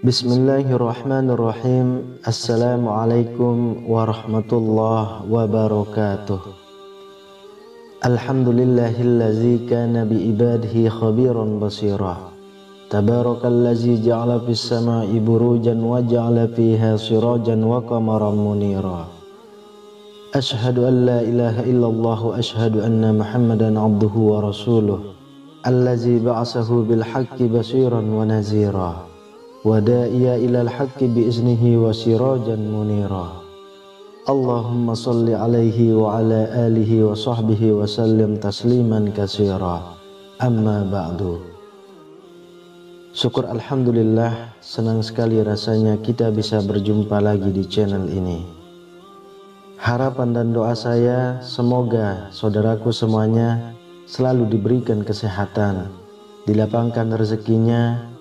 Bismillahirrahmanirrahim. Assalamualaikum warahmatullahi wabarakatuh. Alhamdulillahillazi kana biibadihi khabiran basira. Tabarakallazi ja'ala fis sama'i burujan wa ja'ala fiha sirajan wa qamaran munira. Ashhadu an la ilaha illallah wa ashhadu anna Muhammadan abduhu wa rasuluh. Allazi ba'asahu bil haqqi basiran wa nazira. Wa da'iya ilal haqqi biiznihi wa sirajan munira. Allahumma salli alaihi wa ala alihi wa sahbihi wa sallim tasliman katsira. Amma ba'du. Syukur alhamdulillah, senang sekali rasanya kita bisa berjumpa lagi di channel ini. Harapan dan doa saya semoga saudaraku semuanya selalu diberikan kesehatan, dilapangkan rezekinya,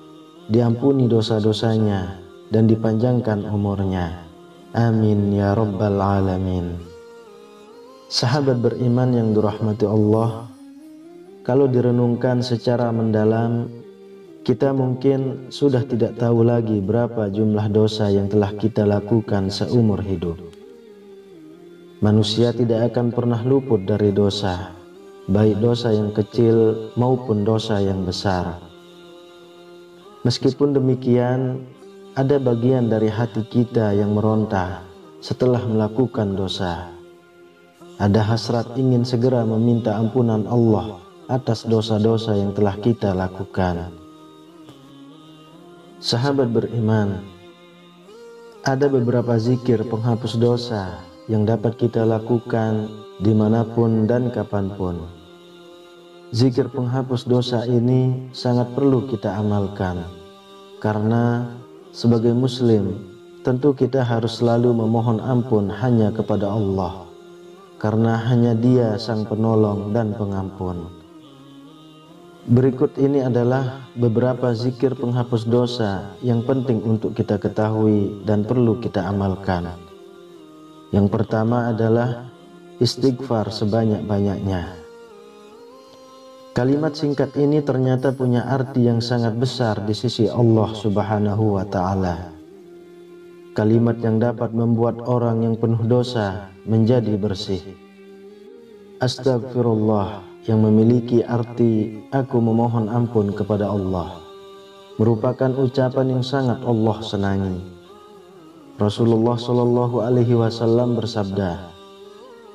diampuni dosa-dosanya, dan dipanjangkan umurnya. Amin ya rabbal alamin. Sahabat beriman yang dirahmati Allah, kalau direnungkan secara mendalam, kita mungkin sudah tidak tahu lagi berapa jumlah dosa yang telah kita lakukan seumur hidup. Manusia tidak akan pernah luput dari dosa, baik dosa yang kecil maupun dosa yang besar. Meskipun demikian, ada bagian dari hati kita yang meronta setelah melakukan dosa. Ada hasrat ingin segera meminta ampunan Allah atas dosa-dosa yang telah kita lakukan. Sahabat beriman, ada beberapa zikir penghapus dosa yang dapat kita lakukan dimanapun dan kapanpun. Zikir penghapus dosa ini sangat perlu kita amalkan, karena sebagai muslim tentu kita harus selalu memohon ampun hanya kepada Allah, karena hanya Dia sang penolong dan pengampun. Berikut ini adalah beberapa zikir penghapus dosa yang penting untuk kita ketahui dan perlu kita amalkan. Yang pertama adalah istighfar sebanyak-banyaknya. Kalimat singkat ini ternyata punya arti yang sangat besar di sisi Allah Subhanahu wa Ta'ala. Kalimat yang dapat membuat orang yang penuh dosa menjadi bersih. Astagfirullah yang memiliki arti aku memohon ampun kepada Allah merupakan ucapan yang sangat Allah senangi. Rasulullah Shallallahu Alaihi Wasallam bersabda,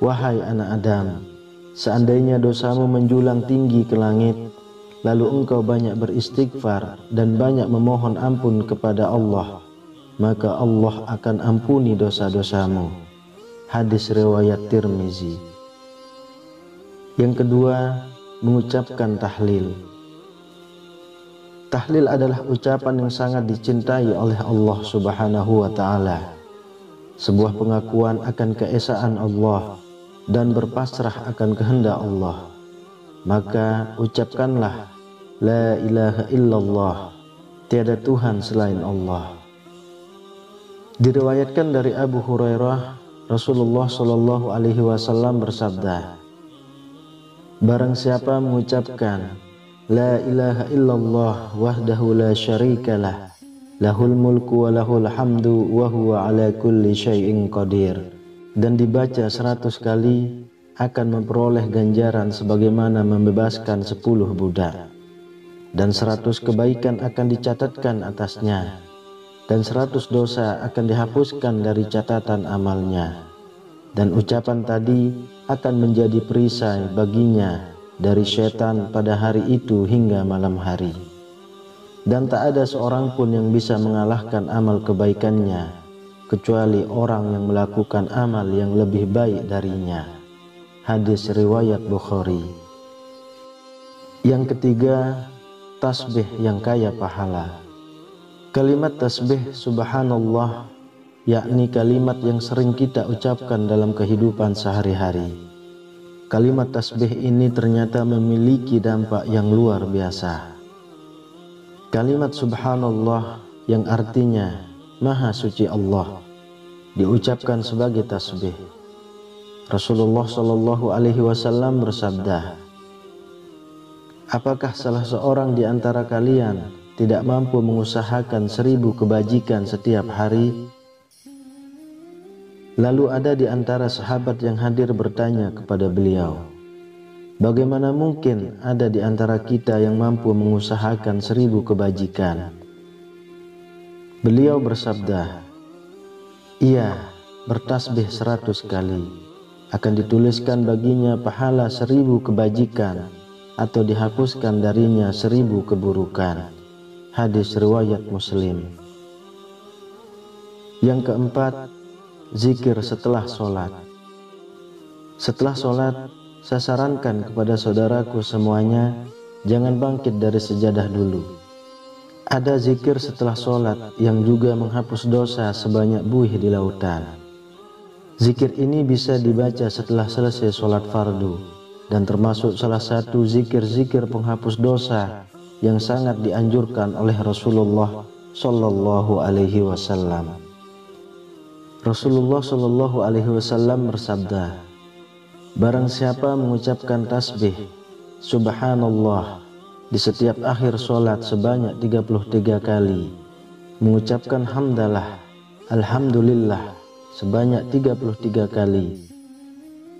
"Wahai anak Adam, seandainya dosamu menjulang tinggi ke langit, lalu engkau banyak beristighfar dan banyak memohon ampun kepada Allah, maka Allah akan ampuni dosa-dosamu." Hadis riwayat Tirmizi. Yang kedua, mengucapkan tahlil. Tahlil adalah ucapan yang sangat dicintai oleh Allah Subhanahu wa Ta'ala. Sebuah pengakuan akan keesaan Allah dan berpasrah akan kehendak Allah. Maka ucapkanlah la ilaha illallah, tiada Tuhan selain Allah. Diriwayatkan dari Abu Hurairah, Rasulullah Shallallahu Alaihi Wasallam bersabda, barang siapa mengucapkan la ilaha illallah wahdahu la syarikalah, lahul mulku wa lahul hamdu wa huwa ala kulli syai'in qadir, dan dibaca 100 kali, akan memperoleh ganjaran sebagaimana membebaskan 10 budak, dan 100 kebaikan akan dicatatkan atasnya, dan 100 dosa akan dihapuskan dari catatan amalnya, dan ucapan tadi akan menjadi perisai baginya dari setan pada hari itu hingga malam hari, dan tak ada seorang pun yang bisa mengalahkan amal kebaikannya kecuali orang yang melakukan amal yang lebih baik darinya. Hadis riwayat Bukhari. Yang ketiga, tasbih yang kaya pahala. Kalimat tasbih subhanallah yakni kalimat yang sering kita ucapkan dalam kehidupan sehari-hari. Kalimat tasbih ini ternyata memiliki dampak yang luar biasa. Kalimat subhanallah yang artinya Maha Suci Allah diucapkan sebagai tasbih. Rasulullah Shallallahu Alaihi Wasallam bersabda, apakah salah seorang di antara kalian tidak mampu mengusahakan 1000 kebajikan setiap hari? Lalu ada di antara sahabat yang hadir bertanya kepada beliau, bagaimana mungkin ada di antara kita yang mampu mengusahakan 1000 kebajikan? Beliau bersabda, ia bertasbih 100 kali, akan dituliskan baginya pahala 1000 kebajikan atau dihapuskan darinya 1000 keburukan. Hadis riwayat Muslim. Yang keempat, zikir setelah sholat. Setelah sholat, saya sarankan kepada saudaraku semuanya, jangan bangkit dari sejadah dulu. Ada zikir setelah sholat yang juga menghapus dosa sebanyak buih di lautan. Zikir ini bisa dibaca setelah selesai sholat fardu, dan termasuk salah satu zikir-zikir penghapus dosa yang sangat dianjurkan oleh Rasulullah Shallallahu Alaihi Wasallam. Rasulullah Shallallahu Alaihi Wasallam bersabda, barang siapa mengucapkan tasbih Subhanallah di setiap akhir sholat sebanyak 33 kali, mengucapkan hamdalah Alhamdulillah sebanyak 33 kali,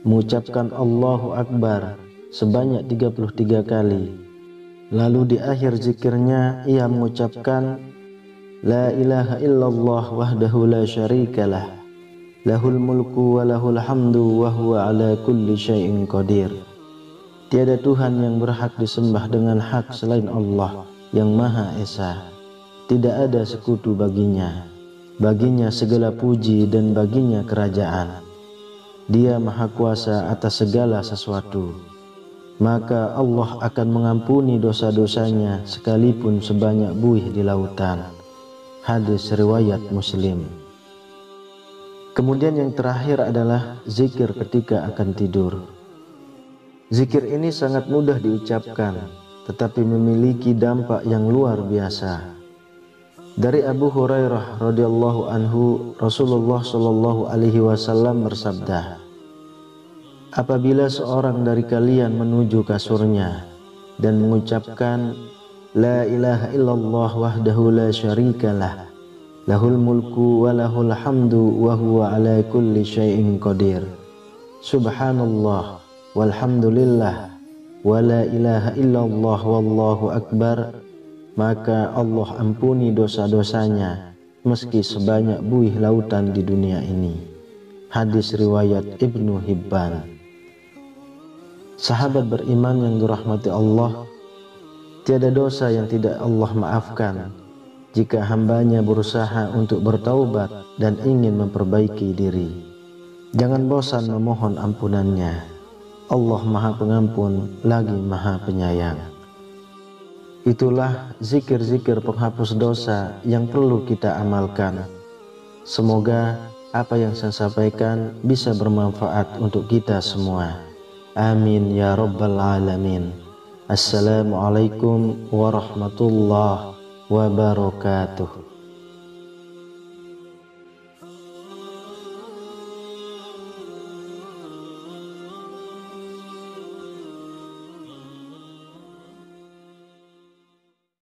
mengucapkan Allahu Akbar sebanyak 33 kali, lalu di akhir zikirnya ia mengucapkan La ilaha illallah wahdahu la syarikalah, lahul mulku wa lahul hamdu wa huwa ala kulli syai'in qadir. Tiada Tuhan yang berhak disembah dengan hak selain Allah yang Maha Esa. Tidak ada sekutu baginya. Baginya segala puji dan baginya kerajaan. Dia Maha Kuasa atas segala sesuatu. Maka Allah akan mengampuni dosa-dosanya sekalipun sebanyak buih di lautan. Hadis riwayat Muslim. Kemudian yang terakhir adalah zikir ketika akan tidur. Zikir ini sangat mudah diucapkan, tetapi memiliki dampak yang luar biasa. Dari Abu Hurairah radhiyallahu anhu, Rasulullah Shallallahu Alaihi Wasallam bersabda, apabila seorang dari kalian menuju kasurnya dan mengucapkan La ilaha illallah wahdahu la syarikalah, lahul mulku wa lahul hamdu wa huwa ala kulli syai'in qadir. Subhanallah walhamdulillah wa la ilaha illallah wallahu akbar. Maka Allah ampuni dosa-dosanya meski sebanyak buih lautan di dunia ini. Hadis riwayat Ibnu Hibban. Sahabat beriman yang dirahmati Allah, tiada dosa yang tidak Allah maafkan jika hambanya berusaha untuk bertaubat dan ingin memperbaiki diri. Jangan bosan memohon ampunannya. Allah Maha Pengampun lagi Maha Penyayang. Itulah zikir-zikir penghapus dosa yang perlu kita amalkan. Semoga apa yang saya sampaikan bisa bermanfaat untuk kita semua. Amin ya rabbal alamin. Assalamualaikum warahmatullahi wabarakatuh.